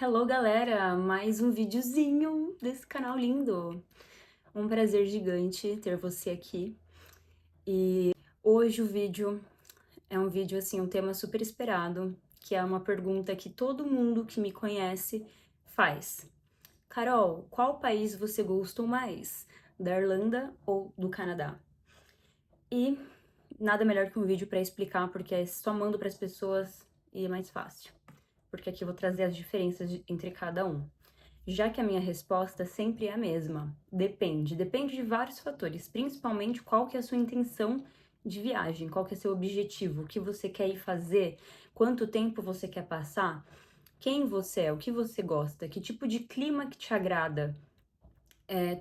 Hello, galera! Mais um videozinho desse canal lindo. Um prazer gigante ter você aqui. E hoje o vídeo é um vídeo, assim, um tema super esperado, que é uma pergunta que todo mundo que me conhece faz. Carol, qual país você gostou mais? Da Irlanda ou do Canadá? E nada melhor que um vídeo para explicar, porque é só mando para as pessoas e é mais fácil. Porque aqui eu vou trazer as diferenças entre cada um. Já que a minha resposta sempre é a mesma. Depende de vários fatores, principalmente qual que é a sua intenção de viagem, qual que é o seu objetivo, o que você quer ir fazer, quanto tempo você quer passar, quem você é, o que você gosta, que tipo de clima que te agrada.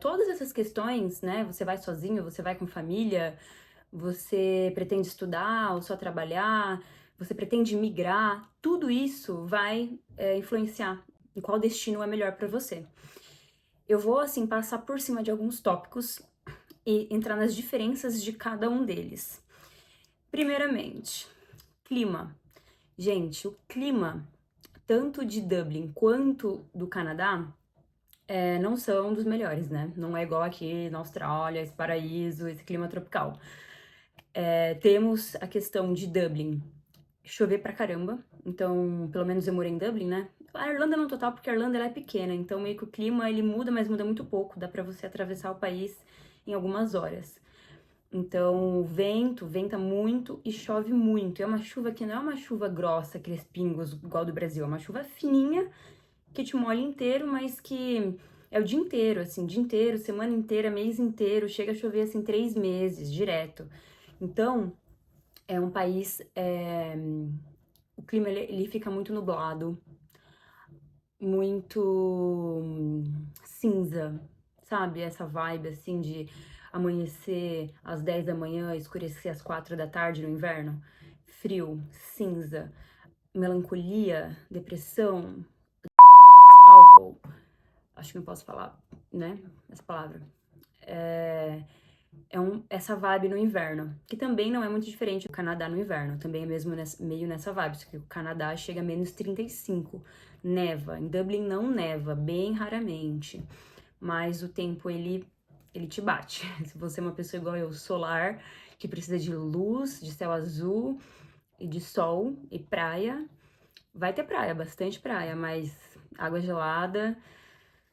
Todas essas questões, né? Você vai sozinho, você vai com família, você pretende estudar ou só trabalhar, você pretende migrar, tudo isso vai influenciar em qual destino é melhor para você. Eu vou, assim, passar por cima de alguns tópicos e entrar nas diferenças de cada um deles. Primeiramente, clima. Gente, o clima, tanto de Dublin quanto do Canadá, não são dos melhores, né? Não é igual aqui na Austrália, esse paraíso, esse clima tropical. Temos a questão de Dublin, chover pra caramba, então, pelo menos eu morei em Dublin, né? A Irlanda não total, porque a Irlanda ela é pequena, então meio que o clima ele muda, mas muda muito pouco, dá pra você atravessar o país em algumas horas. Então, venta muito e chove muito. É uma chuva que não é uma chuva grossa, aqueles pingos igual do Brasil, é uma chuva fininha que te molha inteiro, mas que é o dia inteiro, assim, dia inteiro, semana inteira, mês inteiro, chega a chover assim 3 meses direto. Então, é um país, o clima ele fica muito nublado, muito cinza, sabe? Essa vibe assim de amanhecer às 10 da manhã, escurecer às 4 da tarde no inverno. Frio, cinza, melancolia, depressão, álcool. Acho que não posso falar, né? Essa palavra. Essa vibe no inverno, que também não é muito diferente do Canadá no inverno, também é mesmo meio nessa vibe, só que o Canadá chega a menos 35, neva, em Dublin não neva, bem raramente, mas o tempo ele te bate. Se você é uma pessoa igual eu, solar, que precisa de luz, de céu azul e de sol e praia, vai ter praia, bastante praia, mas água gelada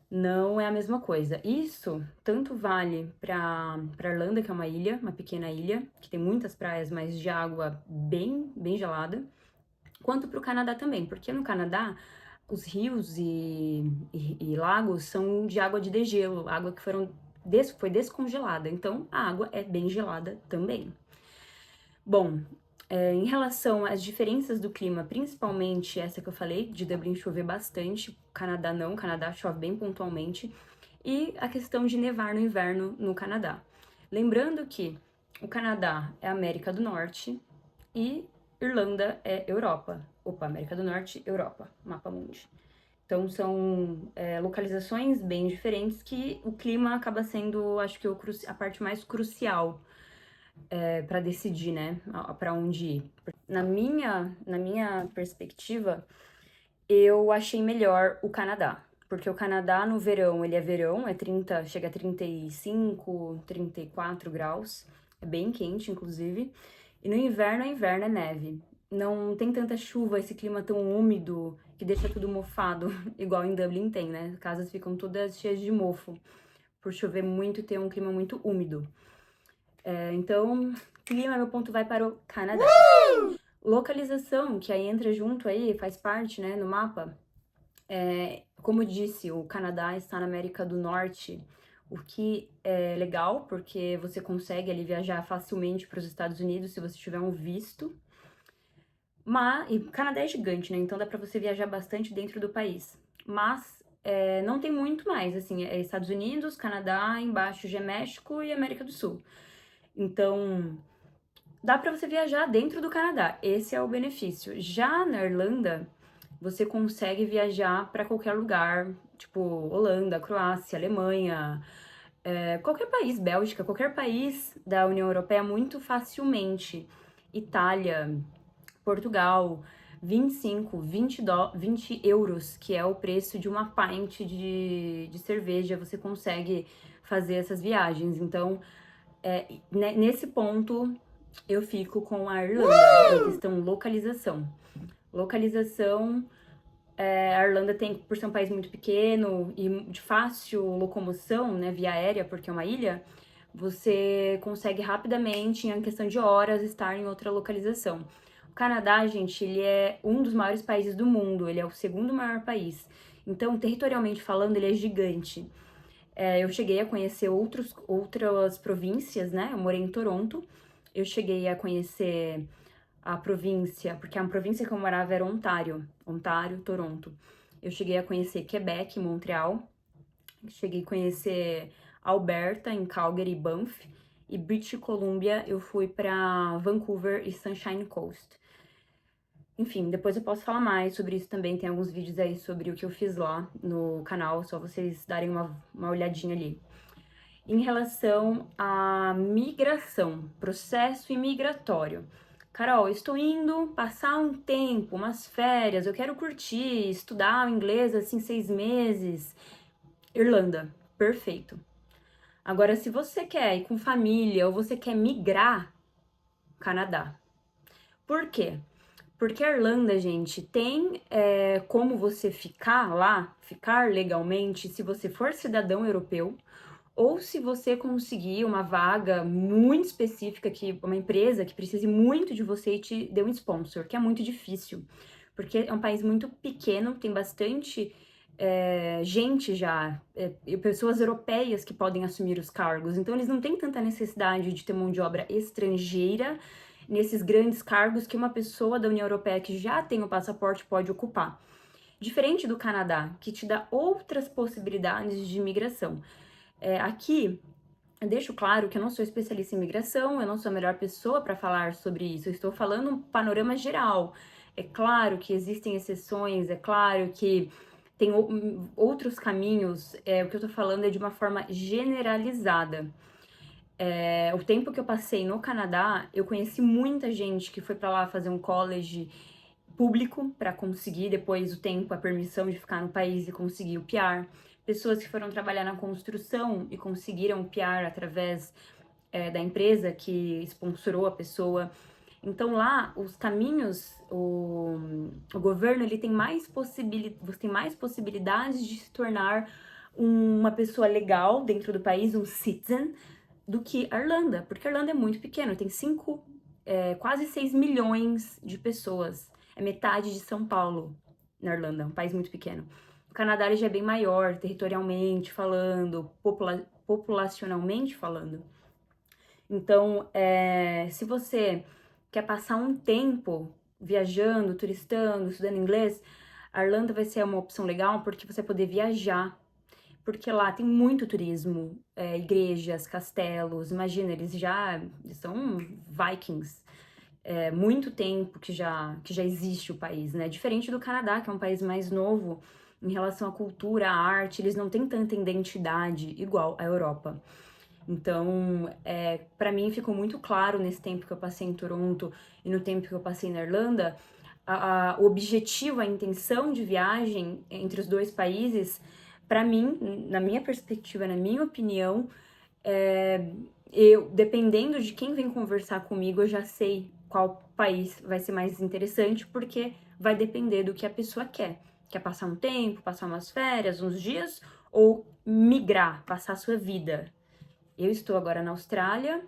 não é a mesma coisa. Isso tanto vale para Irlanda, que é uma ilha, uma pequena ilha, que tem muitas praias, mas de água bem gelada, quanto para o Canadá também, porque no Canadá os rios e lagos são de água de degelo, água que foi descongelada, então a água é bem gelada também. Bom, em relação às diferenças do clima, principalmente essa que eu falei, de Dublin chover bastante, Canadá não, Canadá chove bem pontualmente, e a questão de nevar no inverno no Canadá. Lembrando que o Canadá é América do Norte e Irlanda é Europa. Opa, América do Norte, Europa, mapa mundi. Então são localizações bem diferentes que o clima acaba sendo, acho que, a parte mais crucial para decidir, né, para onde ir. Na minha perspectiva, eu achei melhor o Canadá, porque o Canadá no verão, ele é verão, chega a 35, 34 graus, é bem quente, inclusive, e no inverno, é neve. Não tem tanta chuva, esse clima tão úmido que deixa tudo mofado, igual em Dublin tem, né? As casas ficam todas cheias de mofo, por chover muito e ter um clima muito úmido. Então, clima, meu ponto vai para o Canadá. Localização, que aí entra junto aí, faz parte, né, no mapa. Como eu disse, o Canadá está na América do Norte, o que é legal, porque você consegue ali viajar facilmente para os Estados Unidos se você tiver um visto. E o Canadá é gigante, né? Então dá para você viajar bastante dentro do país. Mas não tem muito mais, assim, é Estados Unidos, Canadá, embaixo já é México e América do Sul. Então, dá para você viajar dentro do Canadá. Esse é o benefício. Já na Irlanda, você consegue viajar para qualquer lugar, tipo Holanda, Croácia, Alemanha, qualquer país, Bélgica, qualquer país da União Europeia muito facilmente. Itália, Portugal. 25, 20 euros, que é o preço de uma pint de cerveja, você consegue fazer essas viagens. Então, nesse ponto, eu fico com a Irlanda, em questão localização. Localização, a Irlanda tem, por ser um país muito pequeno e de fácil locomoção, né, via aérea, porque é uma ilha, você consegue rapidamente, em questão de horas, estar em outra localização. O Canadá, gente, ele é um dos maiores países do mundo, ele é o segundo maior país. Então, territorialmente falando, ele é gigante. Eu cheguei a conhecer outras províncias, né? Eu morei em Toronto. Eu cheguei a conhecer a província, porque a província que eu morava era Ontário, Toronto. Eu cheguei a conhecer Quebec, Montreal. Cheguei a conhecer Alberta, em Calgary e Banff. E British Columbia, eu fui para Vancouver e Sunshine Coast. Enfim, depois eu posso falar mais sobre isso também. Tem alguns vídeos aí sobre o que eu fiz lá no canal, só vocês darem uma olhadinha ali. Em relação à migração, processo imigratório. Carol, estou indo passar um tempo, umas férias, eu quero curtir, estudar o inglês assim 6 meses. Irlanda, perfeito. Agora, se você quer ir com família ou você quer migrar, Canadá. Por quê? Porque a Irlanda, gente, tem como você ficar lá, ficar legalmente, se você for cidadão europeu, ou se você conseguir uma vaga muito específica, que uma empresa que precise muito de você e te dê um sponsor, que é muito difícil, porque é um país muito pequeno, tem bastante gente já, pessoas europeias que podem assumir os cargos, então eles não têm tanta necessidade de ter mão de obra estrangeira nesses grandes cargos que uma pessoa da União Europeia que já tem o passaporte pode ocupar. Diferente do Canadá, que te dá outras possibilidades de imigração. Aqui, eu deixo claro que eu não sou especialista em imigração, eu não sou a melhor pessoa para falar sobre isso, eu estou falando um panorama geral. É claro que existem exceções, é claro que tem outros caminhos, o que eu estou falando é de uma forma generalizada. O tempo que eu passei no Canadá, eu conheci muita gente que foi para lá fazer um college público para conseguir depois o tempo, a permissão de ficar no país e conseguir o PR. Pessoas que foram trabalhar na construção e conseguiram o PR através da empresa que sponsorou a pessoa. Então lá, os caminhos, o governo ele tem você tem mais possibilidades de se tornar uma pessoa legal dentro do país, um citizen, do que a Irlanda, porque a Irlanda é muito pequena, tem quase 6 milhões de pessoas. É metade de São Paulo na Irlanda, um país muito pequeno. O Canadá ele já é bem maior, territorialmente falando, populacionalmente falando. Então, se você quer passar um tempo viajando, turistando, estudando inglês, a Irlanda vai ser uma opção legal porque você vai poder viajar. Porque lá tem muito turismo, igrejas, castelos. Imagina, eles já são vikings. Muito tempo que já existe o país, né? Diferente do Canadá, que é um país mais novo em relação à cultura, à arte, eles não têm tanta identidade igual à Europa. Então, para mim ficou muito claro nesse tempo que eu passei em Toronto e no tempo que eu passei na Irlanda, o objetivo, a intenção de viagem entre os dois países, para mim, na minha perspectiva, na minha opinião, dependendo de quem vem conversar comigo, eu já sei qual país vai ser mais interessante, porque vai depender do que a pessoa quer. Quer passar um tempo, passar umas férias, uns dias, ou migrar, passar a sua vida. Eu estou agora na Austrália,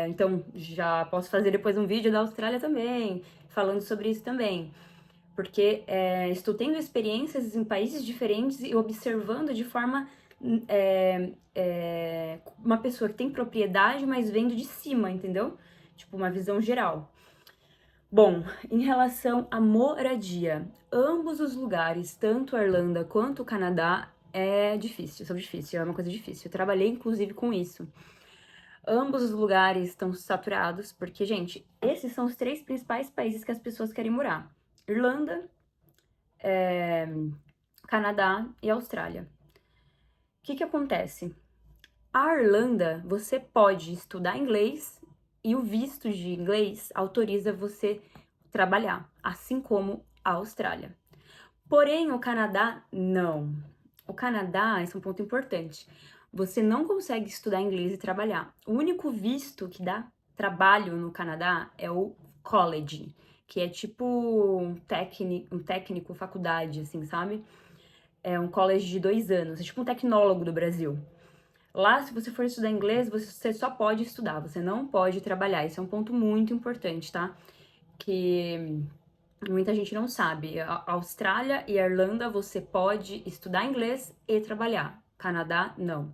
então já posso fazer depois um vídeo da Austrália também, falando sobre isso também. Porque estou tendo experiências em países diferentes e observando de forma uma pessoa que tem propriedade, mas vendo de cima, entendeu? Tipo, uma visão geral. Bom, em relação à moradia, ambos os lugares, tanto a Irlanda quanto o Canadá, são difíceis, é uma coisa difícil. Eu trabalhei, inclusive, com isso. Ambos os lugares estão saturados, porque, gente, esses são os 3 principais países que as pessoas querem morar. Irlanda, Canadá e Austrália. O que acontece? A Irlanda, você pode estudar inglês e o visto de inglês autoriza você trabalhar, assim como a Austrália. Porém, o Canadá, não. O Canadá, esse é um ponto importante, você não consegue estudar inglês e trabalhar. O único visto que dá trabalho no Canadá é o college, que é tipo um técnico, faculdade, assim, sabe? É um college de 2 anos, é tipo um tecnólogo do Brasil. Lá, se você for estudar inglês, você só pode estudar, você não pode trabalhar. Esse é um ponto muito importante, tá? Que muita gente não sabe. A Austrália e a Irlanda você pode estudar inglês e trabalhar. Canadá, não.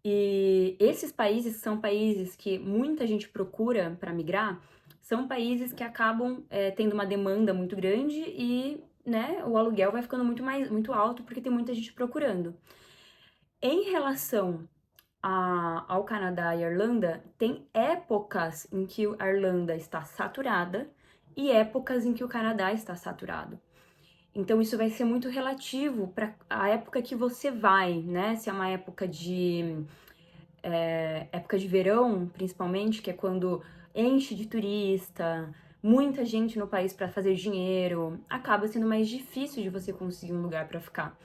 E esses países são países que muita gente procura para migrar, são países que acabam tendo uma demanda muito grande e, né, o aluguel vai ficando muito alto porque tem muita gente procurando. Em relação ao Canadá e a Irlanda, tem épocas em que a Irlanda está saturada e épocas em que o Canadá está saturado. Então, isso vai ser muito relativo para a época que você vai, né? Se é uma época de verão, principalmente, que é quando enche de turista, muita gente no país para fazer dinheiro, acaba sendo mais difícil de você conseguir um lugar para ficar.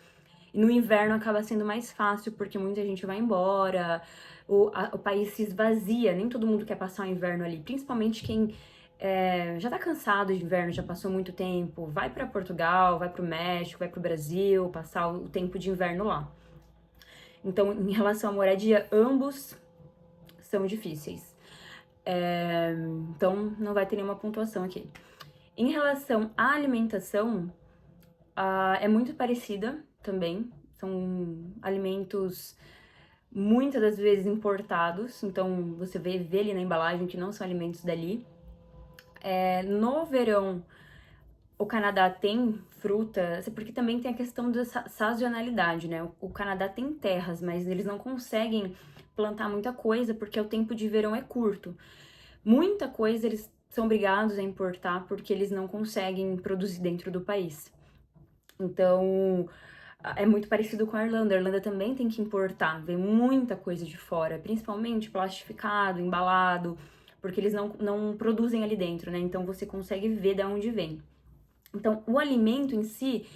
E no inverno acaba sendo mais fácil, porque muita gente vai embora, o país se esvazia, nem todo mundo quer passar o inverno ali, principalmente quem já tá cansado de inverno, já passou muito tempo, vai para Portugal, vai para o México, vai para o Brasil, passar o tempo de inverno lá. Então, em relação à moradia, ambos são difíceis. Então, não vai ter nenhuma pontuação aqui. Em relação à alimentação, é muito parecida também. São alimentos muitas das vezes importados, então você vê ali na embalagem que não são alimentos dali. No verão, o Canadá tem fruta, porque também tem a questão da sazonalidade, né? O Canadá tem terras, mas eles não conseguem plantar muita coisa porque o tempo de verão é curto. Muita coisa eles são obrigados a importar porque eles não conseguem produzir dentro do país. Então, é muito parecido com a Irlanda. A Irlanda também tem que importar, vem muita coisa de fora, principalmente plastificado, embalado, porque eles não produzem ali dentro, né? Então você consegue ver de onde vem. Então, o alimento em si,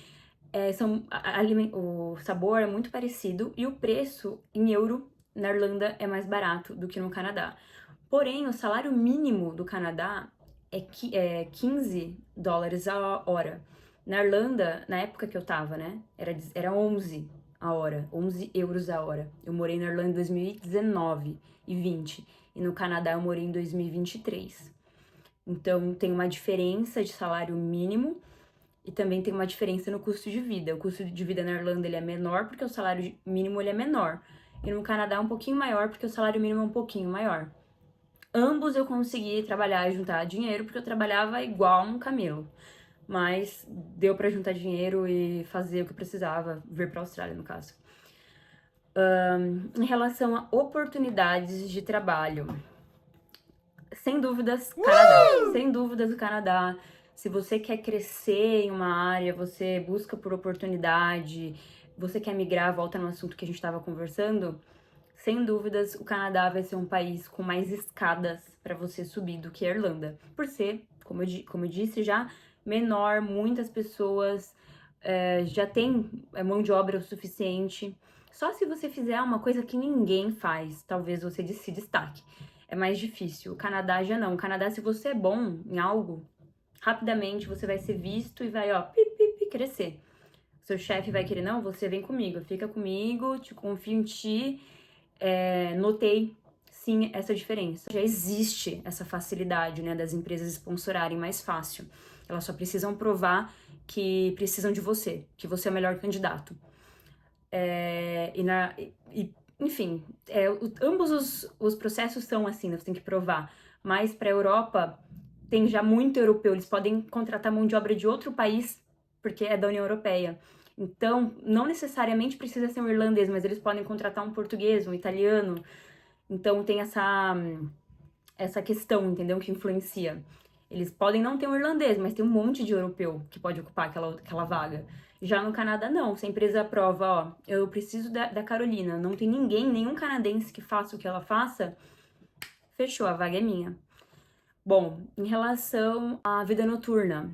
o sabor é muito parecido e o preço em euro na Irlanda é mais barato do que no Canadá. Porém, o salário mínimo do Canadá é 15 dólares a hora. Na Irlanda, na época que eu tava, né, era 11 a hora, 11 euros a hora. Eu morei na Irlanda em 2019 e 20, e no Canadá eu morei em 2023. Então, tem uma diferença de salário mínimo e também tem uma diferença no custo de vida. O custo de vida na Irlanda ele é menor porque o salário mínimo ele é menor. E no Canadá é um pouquinho maior porque o salário mínimo é um pouquinho maior. Ambos eu consegui trabalhar e juntar dinheiro porque eu trabalhava igual um camelo. Mas deu para juntar dinheiro e fazer o que eu precisava, vir para a Austrália, no caso. Em relação a oportunidades de trabalho, sem dúvidas, Canadá. Sem dúvidas, o Canadá. Se você quer crescer em uma área, você busca por oportunidade, você quer migrar, volta no assunto que a gente estava conversando, sem dúvidas, o Canadá vai ser um país com mais escadas para você subir do que a Irlanda. Por ser, como eu disse já, menor, muitas pessoas já têm mão de obra o suficiente. Só se você fizer uma coisa que ninguém faz, talvez você se destaque. É mais difícil. O Canadá já não. O Canadá, se você é bom em algo, rapidamente você vai ser visto e vai, ó, crescer. Seu chefe vai querer, não, você vem comigo, fica comigo, te confio em ti. Notei, sim, essa diferença. Já existe essa facilidade, né, das empresas sponsorarem mais fácil. Elas só precisam provar que precisam de você, que você é o melhor candidato. Enfim, ambos os processos são assim, né, você tem que provar. Mas para a Europa, tem já muito europeu, eles podem contratar mão de obra de outro país, porque é da União Europeia. Então, não necessariamente precisa ser um irlandês, mas eles podem contratar um português, um italiano. Então, tem essa questão, entendeu? Que influencia. Eles podem não ter um irlandês, mas tem um monte de europeu que pode ocupar aquela vaga. Já no Canadá, não. Se a empresa aprova, ó, eu preciso da Carolina, não tem ninguém, nenhum canadense que faça o que ela faça, fechou, a vaga é minha. Bom, em relação à vida noturna,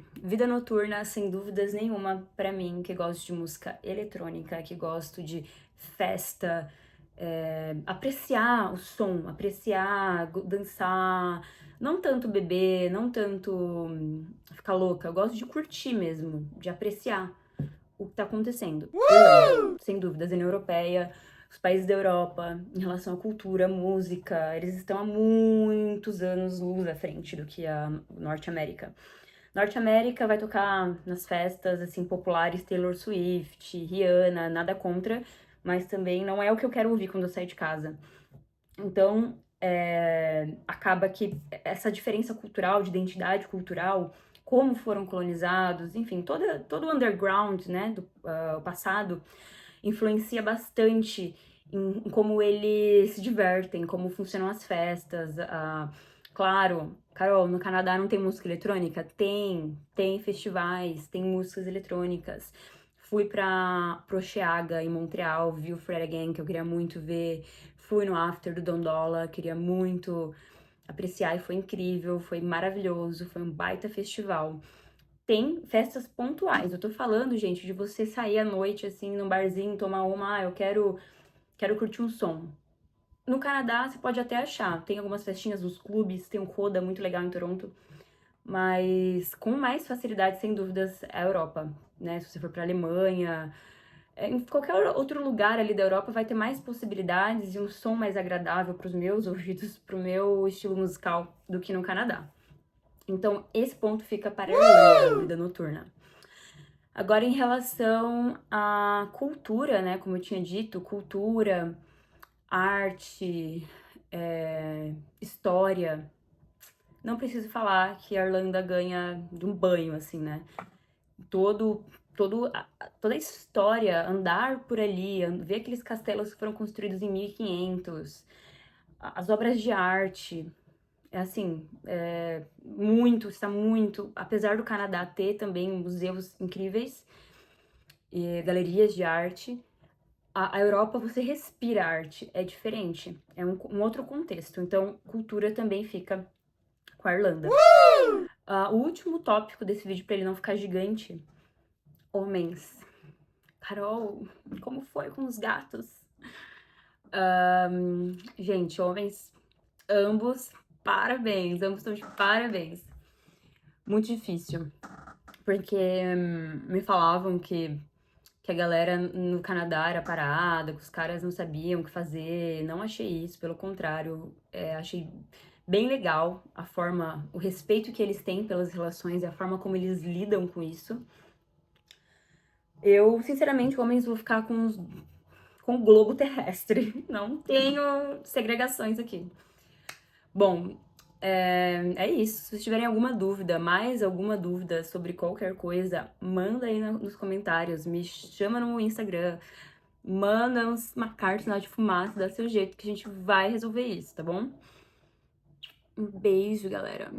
sem dúvidas nenhuma, pra mim, que gosto de música eletrônica, que gosto de festa, apreciar o som, apreciar, dançar, não tanto beber, não tanto ficar louca, eu gosto de curtir mesmo, de apreciar o que tá acontecendo. Irlanda, sem dúvidas, União Europeia, os países da Europa, em relação à cultura, música, eles estão há muitos anos luz à frente do que a Norte América. Norte América vai tocar nas festas, assim, populares, Taylor Swift, Rihanna, nada contra, mas também não é o que eu quero ouvir quando eu sair de casa. Então, acaba que essa diferença cultural, de identidade cultural, como foram colonizados, enfim, todo o underground, né, do o passado, influencia bastante em como eles se divertem, como funcionam as festas. Claro, Carol, no Canadá não tem música eletrônica? Tem festivais, tem músicas eletrônicas. Fui pra Procheaga, em Montreal, vi o Fred Again, que eu queria muito ver. Fui no After do Dondola, queria muito apreciar e foi incrível, foi maravilhoso, foi um baita festival. Tem festas pontuais. Eu tô falando, gente, de você sair à noite, assim, num barzinho, tomar uma, quero curtir um som. No Canadá, você pode até achar. Tem algumas festinhas nos clubes, tem um Coda muito legal em Toronto. Mas com mais facilidade, sem dúvidas, é a Europa, né? Se você for pra Alemanha, em qualquer outro lugar ali da Europa vai ter mais possibilidades e um som mais agradável para os meus ouvidos, pro meu estilo musical, do que no Canadá. Então, esse ponto fica para a Irlanda, vida noturna. Agora, em relação à cultura, né? Como eu tinha dito, cultura, arte, história. Não preciso falar que a Irlanda ganha de um banho, assim, né? Todo, toda a história, andar por ali, ver aqueles castelos que foram construídos em 1500, as obras de arte, é assim, está muito, apesar do Canadá ter também museus incríveis e galerias de arte, a Europa você respira arte, é diferente, é um outro contexto, então cultura também fica com a Irlanda. O último tópico desse vídeo, para ele não ficar gigante, homens. Carol, como foi com os gatos? Gente, homens, ambos, parabéns, ambos estão de parabéns. Muito difícil, porque me falavam que a galera no Canadá era parada, que os caras não sabiam o que fazer. Não achei isso, pelo contrário, achei bem legal a forma, o respeito que eles têm pelas relações e a forma como eles lidam com isso. Eu, sinceramente, homens, vou ficar com o globo terrestre. Não tenho segregações aqui. Bom, é isso. Se vocês tiverem alguma dúvida, mais alguma dúvida sobre qualquer coisa, manda aí nos comentários, me chama no Instagram, manda uma carta lá de fumaça, dá seu jeito que a gente vai resolver isso, tá bom? Um beijo, galera.